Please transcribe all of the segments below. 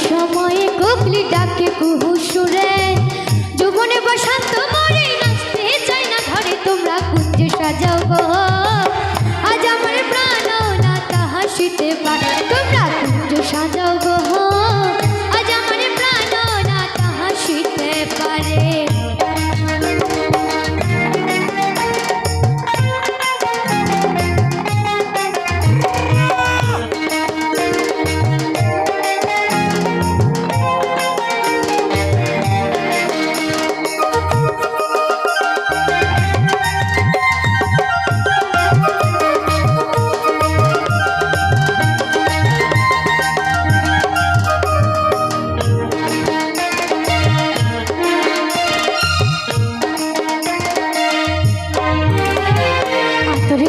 সময়ে কোকিল ডাকে কুহু সুরে, যৌবনে বসন্ত মরে নাচতে চাই না ঘরে, তোমরা কুঞ্জে সাজাও গো আজ আমার প্রাণ নাতা হাসিতে পারে, তোমরা কুঞ্জ সাজাও গো আজ আমার প্রাণ নাতা হাসিতে পারে।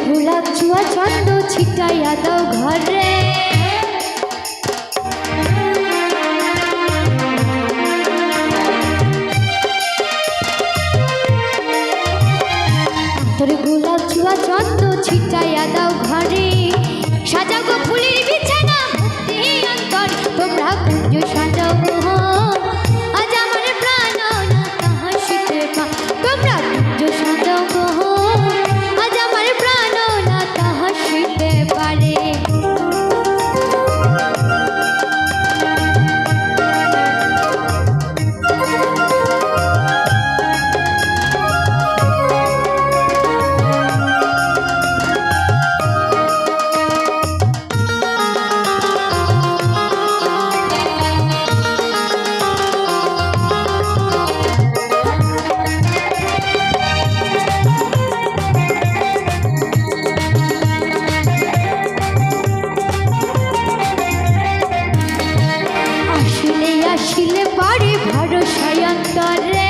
গোলাপ চুয়া চন্দ ছিটাইয়া দাও ঘরে, তোর গোলাপ চুয়া চন্দ ছিটাইয়া দাও ঘরে, সাজাও গো ফুলের বিছানা ভক্তি অন্তর, তোমরা কুঞ্জ সাজাও গো আজ আমার প্রাণ নাতা হাসিতে পারে, তোমরা কুঞ্জ সাজাও গো আজ আমার প্রাণ নাতা হাসিতে পারে। আসিলে পারে ভরসায় অন্তরে,